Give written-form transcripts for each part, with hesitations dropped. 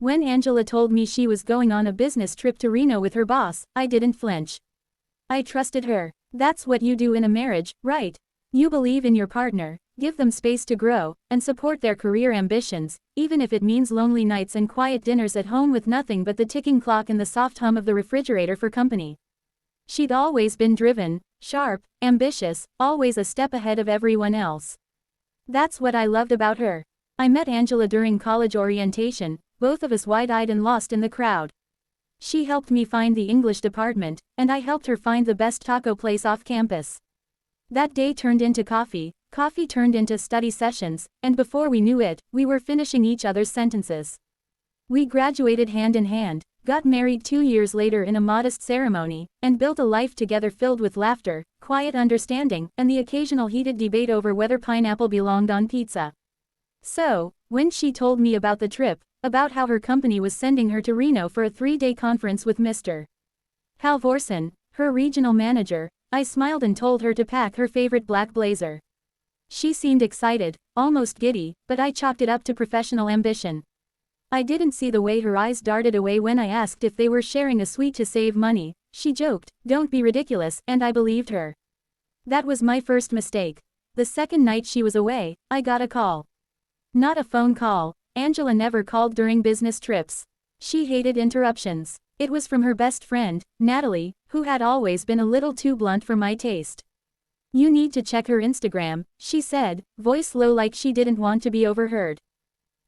When Angela told me she was going on a business trip to Reno with her boss, I didn't flinch. I trusted her. That's what you do in a marriage, right? You believe in your partner, give them space to grow, and support their career ambitions, even if it means lonely nights and quiet dinners at home with nothing but the ticking clock and the soft hum of the refrigerator for company. She'd always been driven, sharp, ambitious, always a step ahead of everyone else. That's what I loved about her. I met Angela during college orientation, both of us wide-eyed and lost in the crowd. She helped me find the English department, and I helped her find the best taco place off campus. That day turned into coffee, coffee turned into study sessions, and before we knew it, we were finishing each other's sentences. We graduated hand in hand, got married 2 years later in a modest ceremony, and built a life together filled with laughter, quiet understanding, and the occasional heated debate over whether pineapple belonged on pizza. So, when she told me about the trip, about how her company was sending her to Reno for a 3-day conference with Mr. Halvorsen, her regional manager, I smiled and told her to pack her favorite black blazer. She seemed excited, almost giddy, but I chalked it up to professional ambition. I didn't see the way her eyes darted away when I asked if they were sharing a suite to save money. She joked, "Don't be ridiculous," and I believed her. That was my first mistake. The second night she was away, I got a call. Not a phone call. Angela never called during business trips. She hated interruptions. It was from her best friend, Natalie, who had always been a little too blunt for my taste. "You need to check her Instagram," she said, voice low like she didn't want to be overheard.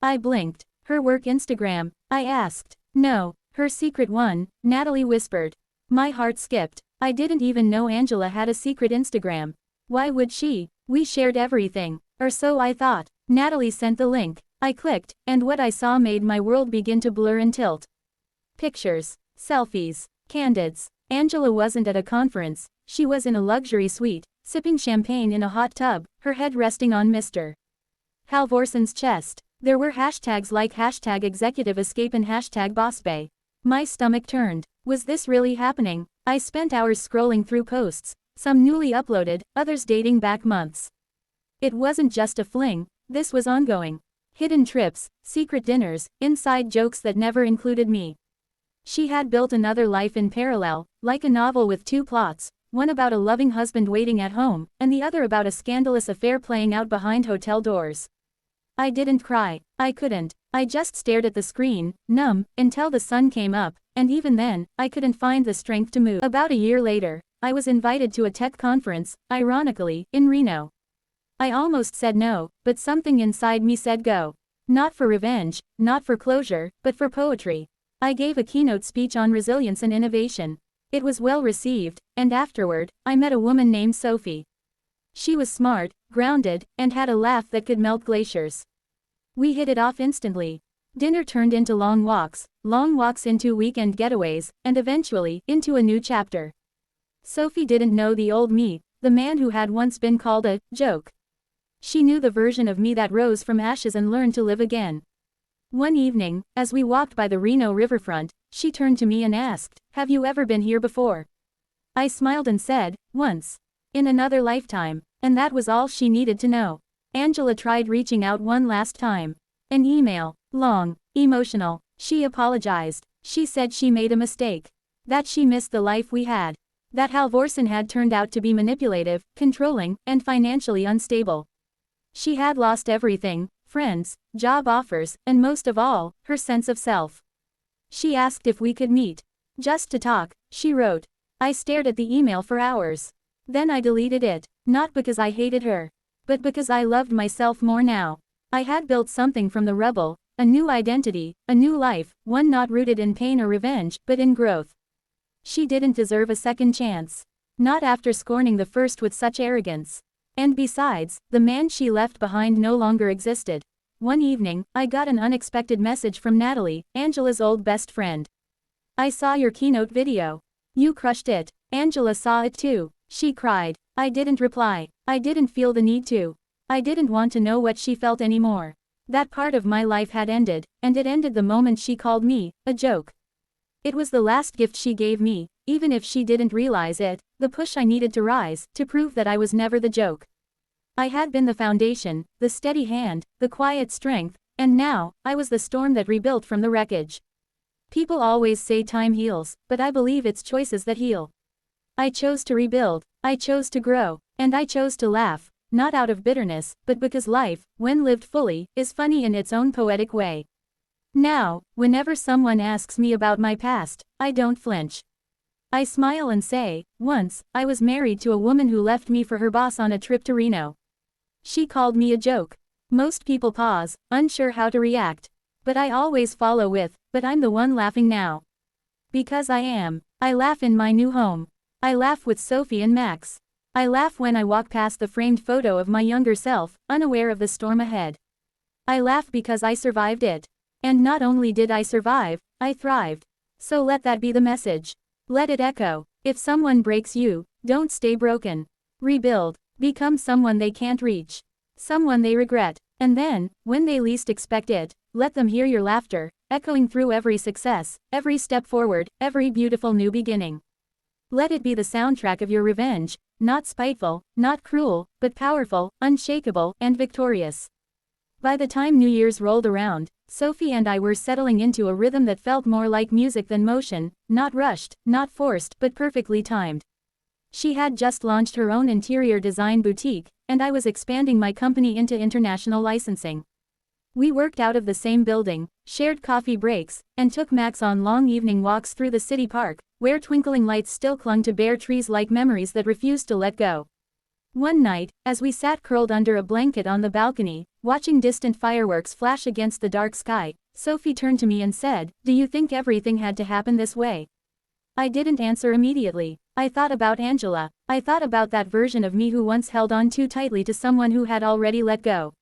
I blinked. "Her work Instagram?" I asked. "No, her secret one," Natalie whispered. My heart skipped. I didn't even know Angela had a secret Instagram. Why would she? We shared everything. Or so I thought. Natalie sent the link. I clicked, and what I saw made my world begin to blur and tilt. Pictures, selfies, candids. Angela wasn't at a conference, she was in a luxury suite, sipping champagne in a hot tub, her head resting on Mr. Halvorsen's chest. There were hashtags like #executive escape and #bossbay. My stomach turned. Was this really happening? I spent hours scrolling through posts, some newly uploaded, others dating back months. It wasn't just a fling, this was ongoing. Hidden trips, secret dinners, inside jokes that never included me. She had built another life in parallel, like a novel with 2 plots, one about a loving husband waiting at home, and the other about a scandalous affair playing out behind hotel doors. I didn't cry. I couldn't. I just stared at the screen, numb, until the sun came up, and even then, I couldn't find the strength to move. About a year later, I was invited to a tech conference, ironically, in Reno. I almost said no, but something inside me said go. Not for revenge, not for closure, but for poetry. I gave a keynote speech on resilience and innovation. It was well received, and afterward, I met a woman named Sophie. She was smart, grounded, and had a laugh that could melt glaciers. We hit it off instantly. Dinner turned into long walks into weekend getaways, and eventually, into a new chapter. Sophie didn't know the old me, the man who had once been called a joke. She knew the version of me that rose from ashes and learned to live again. One evening, as we walked by the Reno riverfront, she turned to me and asked, "Have you ever been here before?" I smiled and said, "Once. In another lifetime," and that was all she needed to know. Angela tried reaching out one last time. An email, long, emotional. She apologized. She said she made a mistake. That she missed the life we had. That Halvorsen had turned out to be manipulative, controlling, and financially unstable. She had lost everything, friends, job offers, and most of all, her sense of self. She asked if we could meet. Just to talk, she wrote. I stared at the email for hours. Then I deleted it, not because I hated her, but because I loved myself more now. I had built something from the rubble, a new identity, a new life, one not rooted in pain or revenge, but in growth. She didn't deserve a second chance. Not after scorning the first with such arrogance. And besides, the man she left behind no longer existed. One evening, I got an unexpected message from Natalie, Angela's old best friend. I saw your keynote video. You crushed it. Angela saw it too. She cried. I didn't reply. I didn't feel the need to. I didn't want to know what she felt anymore. That part of my life had ended, and it ended the moment she called me a joke. It was the last gift she gave me, even if she didn't realize it, the push I needed to rise, to prove that I was never the joke. I had been the foundation, the steady hand, the quiet strength, And now, I was the storm that rebuilt from the wreckage. People always say time heals, but I believe it's choices that heal. I chose to rebuild, I chose to grow, and I chose to laugh, not out of bitterness, but because life, when lived fully, is funny in its own poetic way. Now, whenever someone asks me about my past, I don't flinch. I smile and say, once, I was married to a woman who left me for her boss on a trip to Reno. She called me a joke. Most people pause, unsure how to react. But I always follow with, but I'm the one laughing now. Because I am. I laugh in my new home. I laugh with Sophie and Max. I laugh when I walk past the framed photo of my younger self, unaware of the storm ahead. I laugh because I survived it. And not only did I survive, I thrived. So let that be the message. Let it echo. If someone breaks you, don't stay broken. Rebuild. Become someone they can't reach. Someone they regret. And then, when they least expect it, let them hear your laughter, echoing through every success, every step forward, every beautiful new beginning. Let it be the soundtrack of your revenge, not spiteful, not cruel, but powerful, unshakable, and victorious. By the time New Year's rolled around, Sophie and I were settling into a rhythm that felt more like music than motion, not rushed, not forced, but perfectly timed. She had just launched her own interior design boutique, and I was expanding my company into international licensing. We worked out of the same building, shared coffee breaks, and took Max on long evening walks through the city park, where twinkling lights still clung to bare trees like memories that refused to let go. One night, as we sat curled under a blanket on the balcony, watching distant fireworks flash against the dark sky, Sophie turned to me and said, "Do you think everything had to happen this way?" I didn't answer immediately. I thought about Angela. I thought about that version of me who once held on too tightly to someone who had already let go.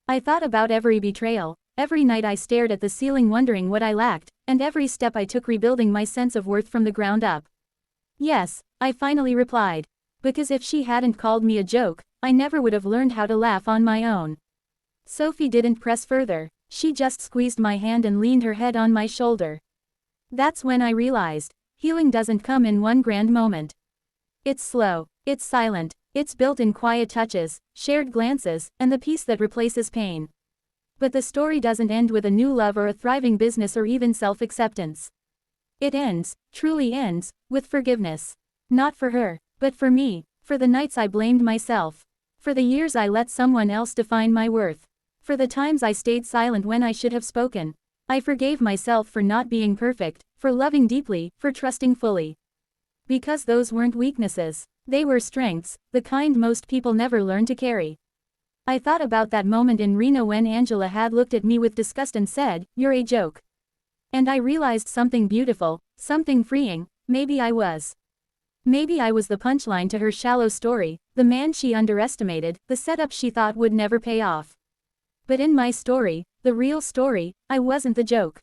I thought about every betrayal, every night I stared at the ceiling wondering what I lacked, and every step I took rebuilding my sense of worth from the ground up. Yes, I finally replied. Because if she hadn't called me a joke, I never would have learned how to laugh on my own. Sophie didn't press further. She just squeezed my hand and leaned her head on my shoulder. That's when I realized, healing doesn't come in one grand moment. It's slow, it's silent, it's built in quiet touches, shared glances, and the peace that replaces pain. But the story doesn't end with a new love or a thriving business or even self-acceptance. It ends, truly ends, with forgiveness. Not for her, but for me, for the nights I blamed myself. For the years I let someone else define my worth. For the times I stayed silent when I should have spoken. I forgave myself for not being perfect, for loving deeply, for trusting fully. Because those weren't weaknesses. They were strengths, the kind most people never learn to carry. I thought about that moment in Reno when Angela had looked at me with disgust and said, "You're a joke." And I realized something beautiful, something freeing. Maybe I was. Maybe I was the punchline to her shallow story, the man she underestimated, the setup she thought would never pay off. But in my story, the real story, I wasn't the joke.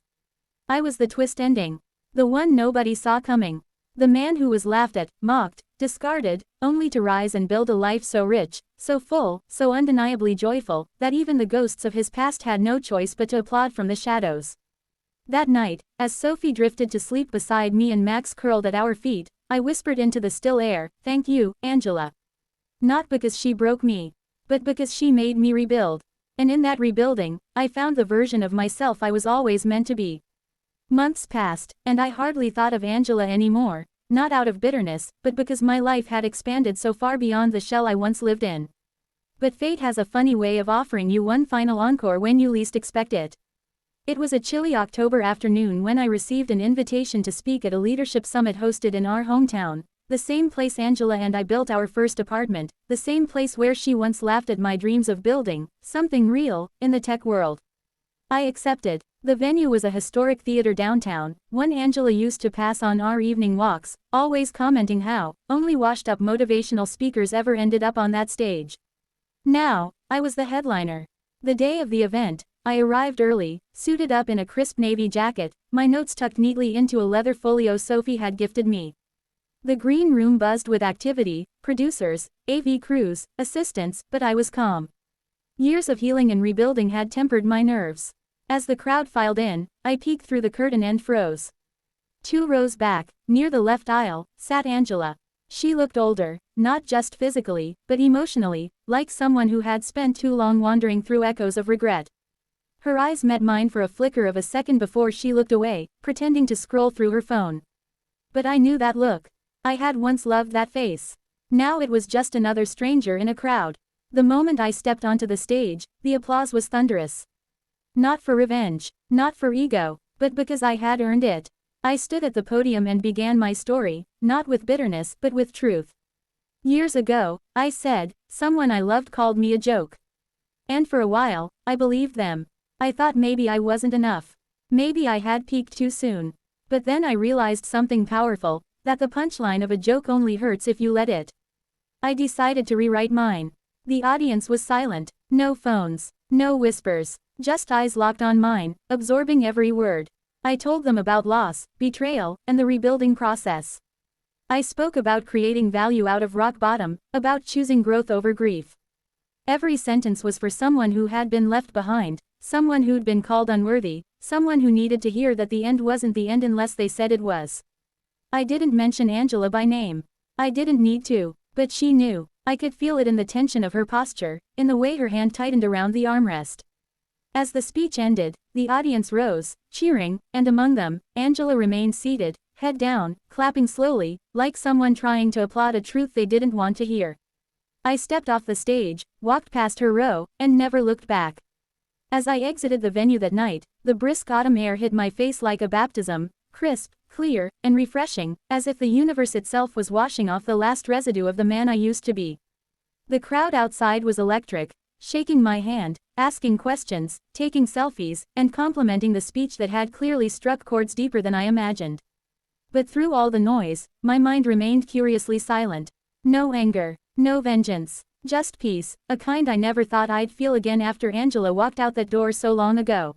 I was the twist ending. The one nobody saw coming. The man who was laughed at, mocked, discarded, only to rise and build a life so rich, so full, so undeniably joyful, that even the ghosts of his past had no choice but to applaud from the shadows. That night, as Sophie drifted to sleep beside me and Max curled at our feet, I whispered into the still air, "Thank you, Angela." Not because she broke me, but because she made me rebuild. And in that rebuilding, I found the version of myself I was always meant to be. Months passed, and I hardly thought of Angela anymore, not out of bitterness, but because my life had expanded so far beyond the shell I once lived in. But fate has a funny way of offering you one final encore when you least expect it. It was a chilly October afternoon when I received an invitation to speak at a leadership summit hosted in our hometown, the same place Angela and I built our first apartment, the same place where she once laughed at my dreams of building something real in the tech world. I accepted. The venue was a historic theater downtown, one Angela used to pass on our evening walks, always commenting how only washed-up motivational speakers ever ended up on that stage. Now, I was the headliner. The day of the event, I arrived early, suited up in a crisp navy jacket, my notes tucked neatly into a leather folio Sophie had gifted me. The green room buzzed with activity, producers, AV crews, assistants, but I was calm. Years of healing and rebuilding had tempered my nerves. As the crowd filed in, I peeked through the curtain and froze. 2 rows back, near the left aisle, sat Angela. She looked older, not just physically, but emotionally, like someone who had spent too long wandering through echoes of regret. Her eyes met mine for a flicker of a second before she looked away, pretending to scroll through her phone. But I knew that look. I had once loved that face. Now it was just another stranger in a crowd. The moment I stepped onto the stage, the applause was thunderous. Not for revenge, not for ego, but because I had earned it. I stood at the podium and began my story, not with bitterness but with truth. Years ago, I said, someone I loved called me a joke. And for a while, I believed them. I thought maybe I wasn't enough. Maybe I had peaked too soon. But then I realized something powerful, that the punchline of a joke only hurts if you let it. I decided to rewrite mine. The audience was silent, no phones, no whispers, just eyes locked on mine, absorbing every word. I told them about loss, betrayal, and the rebuilding process. I spoke about creating value out of rock bottom, about choosing growth over grief. Every sentence was for someone who had been left behind, someone who'd been called unworthy, someone who needed to hear that the end wasn't the end unless they said it was. I didn't mention Angela by name. I didn't need to, but she knew. I could feel it in the tension of her posture, in the way her hand tightened around the armrest. As the speech ended, the audience rose, cheering, and among them, Angela remained seated, head down, clapping slowly, like someone trying to applaud a truth they didn't want to hear. I stepped off the stage, walked past her row, and never looked back. As I exited the venue that night, the brisk autumn air hit my face like a baptism, crisp, clear, and refreshing, as if the universe itself was washing off the last residue of the man I used to be. The crowd outside was electric, shaking my hand, asking questions, taking selfies, and complimenting the speech that had clearly struck chords deeper than I imagined. But through all the noise, my mind remained curiously silent. No anger, no vengeance, just peace, a kind I never thought I'd feel again after Angela walked out that door so long ago.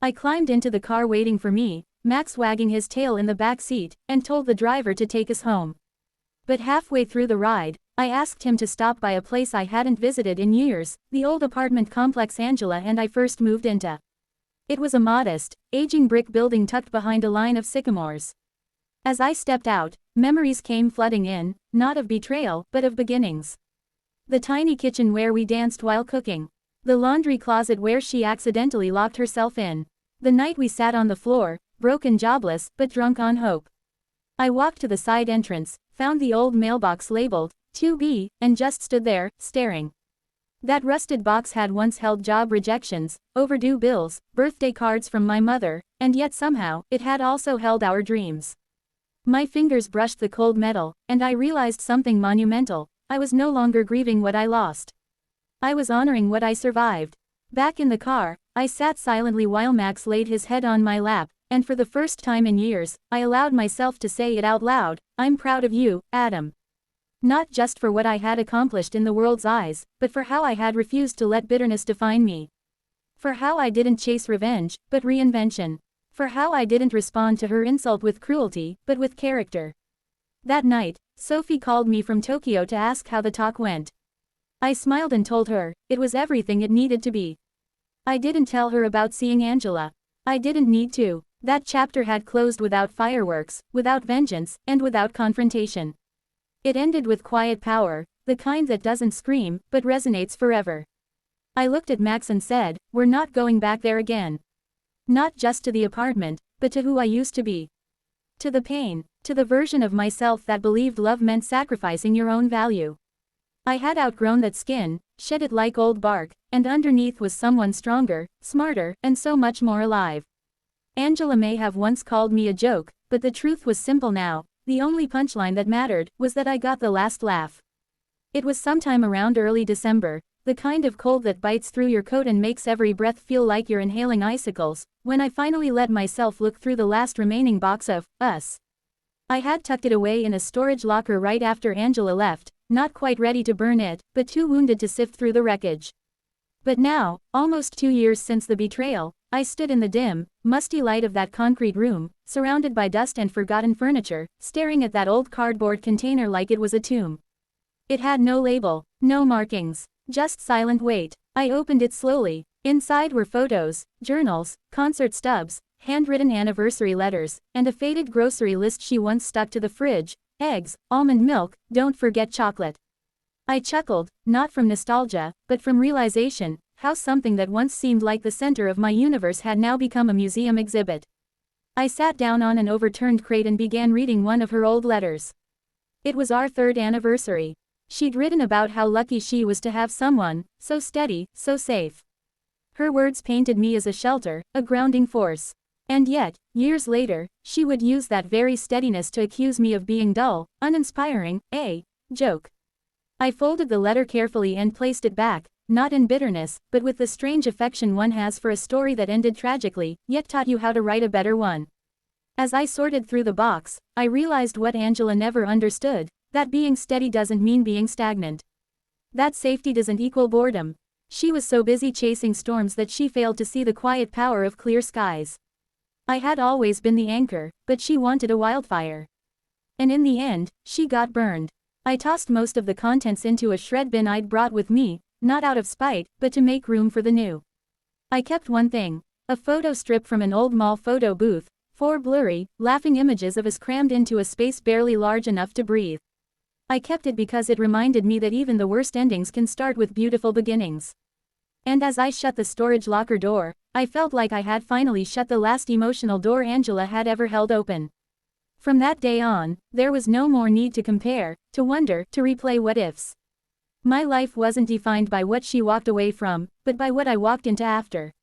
I climbed into the car waiting for me, Max wagging his tail in the back seat, and told the driver to take us home. But halfway through the ride, I asked him to stop by a place I hadn't visited in years, the old apartment complex Angela and I first moved into. It was a modest, aging brick building tucked behind a line of sycamores. As I stepped out, memories came flooding in, not of betrayal, but of beginnings. The tiny kitchen where we danced while cooking. The laundry closet where she accidentally locked herself in. The night we sat on the floor, broken, jobless, but drunk on hope. I walked to the side entrance, found the old mailbox labeled 2B, and just stood there, staring. That rusted box had once held job rejections, overdue bills, birthday cards from my mother, and yet somehow, it had also held our dreams. My fingers brushed the cold metal, and I realized something monumental. I was no longer grieving what I lost. I was honoring what I survived. Back in the car, I sat silently while Max laid his head on my lap, and for the first time in years, I allowed myself to say it out loud, "I'm proud of you, Adam." Not just for what I had accomplished in the world's eyes, but for how I had refused to let bitterness define me. For how I didn't chase revenge, but reinvention. For how I didn't respond to her insult with cruelty, but with character. That night, Sophie called me from Tokyo to ask how the talk went. I smiled and told her, it was everything it needed to be. I didn't tell her about seeing Angela. I didn't need to. That chapter had closed without fireworks, without vengeance, and without confrontation. It ended with quiet power, the kind that doesn't scream, but resonates forever. I looked at Max and said, we're not going back there again. Not just to the apartment, but to who I used to be. To the pain, to the version of myself that believed love meant sacrificing your own value. I had outgrown that skin, shed it like old bark, and underneath was someone stronger, smarter, and so much more alive. Angela may have once called me a joke, but the truth was simple now. The only punchline that mattered was that I got the last laugh. It was sometime around early December, the kind of cold that bites through your coat and makes every breath feel like you're inhaling icicles, when I finally let myself look through the last remaining box of Us. I had tucked it away in a storage locker right after Angela left, not quite ready to burn it, but too wounded to sift through the wreckage. But now, almost 2 years since the betrayal, I stood in the dim, musty light of that concrete room, surrounded by dust and forgotten furniture, staring at that old cardboard container like it was a tomb. It had no label, no markings, just silent weight. I opened it slowly. Inside were photos, journals, concert stubs, handwritten anniversary letters, and a faded grocery list she once stuck to the fridge: eggs, almond milk, don't forget chocolate. I chuckled, not from nostalgia, but from realization. how something that once seemed like the center of my universe had now become a museum exhibit. I sat down on an overturned crate and began reading one of her old letters. It was our 3rd anniversary. She'd written about how lucky she was to have someone, so steady, so safe. Her words painted me as a shelter, a grounding force. And yet, years later, she would use that very steadiness to accuse me of being dull, uninspiring, a joke. I folded the letter carefully and placed it back, not in bitterness, but with the strange affection one has for a story that ended tragically, yet taught you how to write a better one. As I sorted through the box, I realized what Angela never understood, that being steady doesn't mean being stagnant. That safety doesn't equal boredom. She was so busy chasing storms that she failed to see the quiet power of clear skies. I had always been the anchor, but she wanted a wildfire. And in the end, she got burned. I tossed most of the contents into a shred bin I'd brought with me, not out of spite, but to make room for the new. I kept one thing, a photo strip from an old mall photo booth, 4 blurry, laughing images of us crammed into a space barely large enough to breathe. I kept it because it reminded me that even the worst endings can start with beautiful beginnings. And as I shut the storage locker door, I felt like I had finally shut the last emotional door Angela had ever held open. From that day on, there was no more need to compare, to wonder, to replay what-ifs. My life wasn't defined by what she walked away from, but by what I walked into after.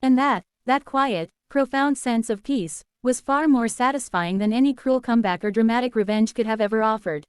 And that quiet, profound sense of peace, was far more satisfying than any cruel comeback or dramatic revenge could have ever offered.